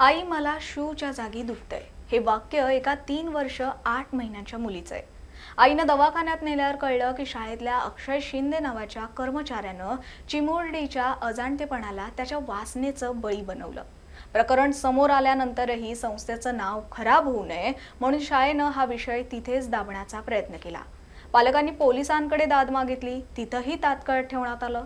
आई मला शूच्या जागी दुखतंय हे वाक्य एका 3 वर्ष 8 महिन्यांच्या मुलीचं आहे. आईनं दवाखान्यात नेल्यावर कळलं की शाळेतल्या अक्षय शिंदे नावाच्या कर्मचाऱ्यानं चिमुरडीच्या अजाणतेपणाला त्याच्या वासनेचं बळी बनवलं. प्रकरण समोर आल्यानंतरही संस्थेचं नाव खराब होऊ नये म्हणून शाळेनं हा विषय तिथेच दाबण्याचा प्रयत्न केला. पालकांनी पोलिसांकडे दाद मागितली, तिथंही तात्काळ ठेवण्यात आलं.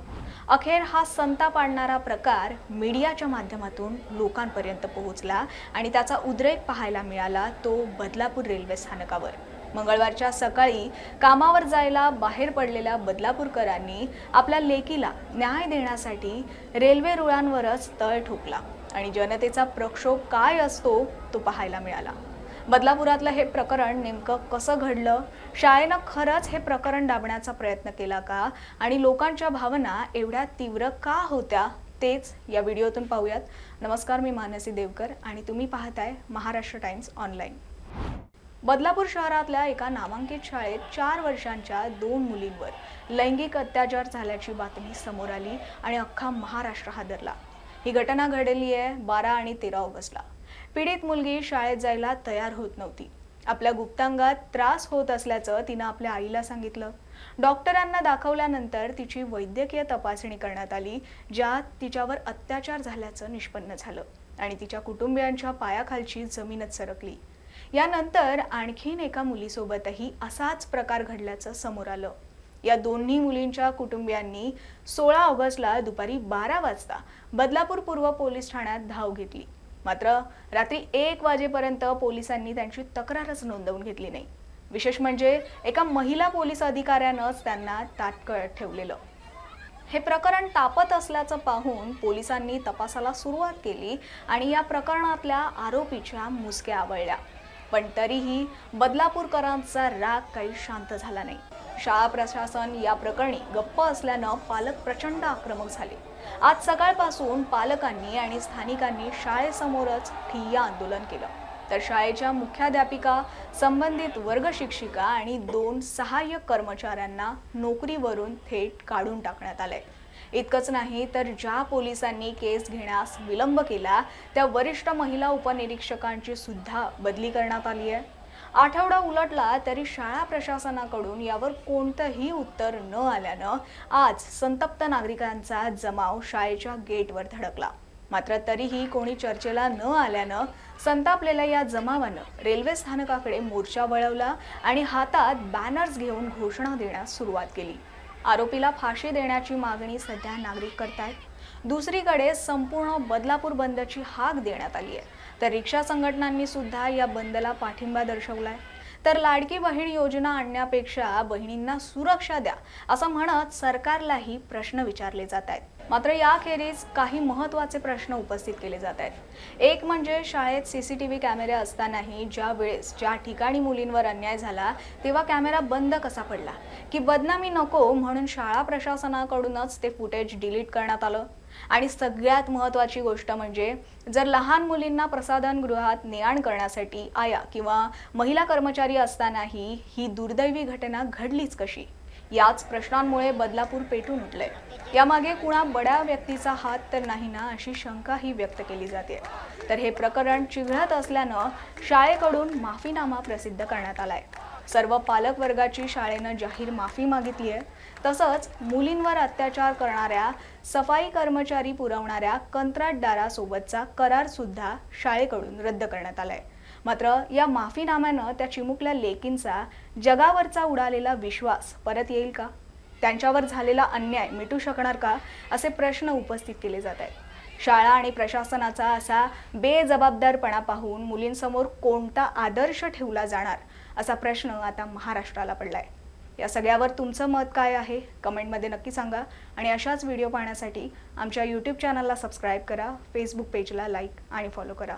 अखेर हा संताप आणणारा प्रकार मीडियाच्या माध्यमातून लोकांपर्यंत पोहोचला आणि त्याचा उद्रेक पाहायला मिळाला तो बदलापूर रेल्वे स्थानकावर. मंगळवारच्या सकाळी कामावर जायला बाहेर पडलेल्या बदलापूरकरांनी आपल्या लेकीला न्याय देण्यासाठी रेल्वे रुळांवरच तळ ठोकला आणि जनतेचा प्रक्षोभ काय असतो तो पाहायला मिळाला. बदलापुरातलं हे प्रकरण नेमकं कसं घडलं, शाळेनं खरंच हे प्रकरण दाबण्याचा प्रयत्न केला का आणि लोकांच्या भावना एवढ्या तीव्र का होत्या तेच या व्हिडिओतून पाहूयात. नमस्कार, मी मानसी देवकर आणि तुम्ही पाहताय महाराष्ट्र टाइम्स ऑनलाईन. बदलापूर शहरातल्या एका नामांकित शाळेत 4 वर्षांच्या 2 मुलींवर लैंगिक अत्याचार झाल्याची बातमी समोर आली आणि अख्खा महाराष्ट्र हादरला. ही घटना घडली आहे 12 आणि 13 ऑगस्टला. पीडित मुलगी शाळेत जायला तयार होत नव्हती. आपल्या गुप्तांगात त्रास होत असल्याचं तिनं आपल्या आईला सांगितलं. डॉक्टरांना दाखवल्यानंतर तिची वैद्यकीय तपासणी करण्यात आली, ज्यात तिच्यावर अत्याचार झाल्याचं निष्पन्न झालं आणि तिच्या कुटुंबियांच्या पायाखालची जमीनच सरकली. यानंतर आणखीन एका मुलीसोबतही असाच प्रकार घडल्याचं समोर आलं. या दोन्ही मुलींच्या कुटुंबियांनी 16 ऑगस्टला दुपारी 12 वाजता बदलापूर पूर्व पोलीस ठाण्यात धाव घेतली. मात्र रात्री 1 वाजेपर्यंत पोलिसांनी त्यांची तक्रारच नोंदवून घेतली नाही. विशेष म्हणजे एका महिला पोलीस अधिकाऱ्यानंच त्यांना तात्काळ ठेवलेलं. हे प्रकरण तापत असल्याचं पाहून पोलिसांनी तपासाला सुरुवात केली आणि या प्रकरणातल्या आरोपीच्या मुसक्या आवळल्या. पण तरीही बदलापूरकरांचा राग काही शांत झाला नाही. शाळा प्रशासन या प्रकरणी गप्प असल्यानं पालक प्रचंड आक्रमक झाले. आज सकाळपासून पालकांनी आणि स्थानिकांनी शाळेसमोरच ठिय्या आंदोलन केलं. तर शाळेच्या मुख्याध्यापिका, संबंधित वर्ग शिक्षिका आणि 2 सहाय्यक कर्मचाऱ्यांना नोकरीवरून थेट काढून टाकण्यात आलंय. इतकंच नाही तर ज्या पोलिसांनी केस घेण्यास विलंब केला त्या वरिष्ठ महिला उपनिरीक्षकांची सुद्धा बदली करण्यात आली आहे. आठवडा उलटला तरी शाळा प्रशासनाकडून यावर कोणतंही उत्तर न आल्यानं आज संतप्त नागरिकांचा जमाव शाळेच्या गेटवर धडकला. मात्र तरीही कोणी चर्चेला न आल्यानं संतापलेल्या या जमावानं रेल्वे स्थानकाकडे मोर्चा वळवला आणि हातात बॅनर्स घेऊन घोषणा देण्यास सुरुवात केली. आरोपीला फाशी देण्याची मागणी सध्या नागरिक करतायत. दुसरीकडे संपूर्ण बदलापूर बंदची हाक देण्यात आली आहे. तर रिक्षा संघटनांनी सुद्धा या बंदला पाठिंबा दर्शवलाय. तर लाडकी बहीण योजना आणण्यापेक्षा बहिणींना सुरक्षा द्या असं म्हणत सरकारलाही प्रश्न विचारले जात आहेत. मात्र याखेरीज काही महत्त्वाचे प्रश्न उपस्थित केले जात आहेत. एक म्हणजे शाळेत CCTV कॅमेरे असतानाही ज्या वेळेस ज्या ठिकाणी मुलींवर अन्याय झाला तेव्हा कॅमेरा बंद कसा पडला, की बदनामी नको म्हणून शाळा प्रशासनाकडूनच ते फुटेज डिलीट करण्यात आलं. आणि सगळ्यात महत्त्वाची गोष्ट म्हणजे जर लहान मुलींना प्रसाधनगृहात ने-आण करण्यासाठी आया किंवा महिला कर्मचारी असतानाही ही दुर्दैवी घटना घडलीच कशी, याच प्रश्नांमुळे बदलापूर पेटून उठलंय. यामागे कुणा बड्या व्यक्तीचा हात तर नाही ना अशी शंकाही व्यक्त केली जाते. तर हे प्रकरण चिघळत असल्यानं शाळेकडून माफीनामा प्रसिद्ध करण्यात आलाय. सर्व पालक वर्गाची शाळेनं जाहीर माफी मागितली आहे. तसंच मुलींवर अत्याचार करणाऱ्या सफाई कर्मचारी पुरवणाऱ्या कंत्राटदारासोबतचा करार सुद्धा शाळेकडून रद्द करण्यात आलाय. मात्र या माफीनाम्यानं त्या चिमुकल्या लेकींचा जगावरचा उडालेला विश्वास परत येईल का? त्यांच्यावर झालेला अन्याय मिटू शकणार का असे प्रश्न उपस्थित केले जात आहेत. शाळा आणि प्रशासनाचा असा बेजबाबदारपणा पाहून मुलींसमोर कोणता आदर्श ठेवला जाणार असा प्रश्न आता महाराष्ट्राला पडलाय. या सगळ्यावर तुमचं मत काय आहे कमेंटमध्ये नक्की सांगा आणि अशाच व्हिडिओ पाहण्यासाठी आमच्या YouTube चॅनलला सबस्क्राईब करा, Facebook पेजला लाईक आणि फॉलो करा.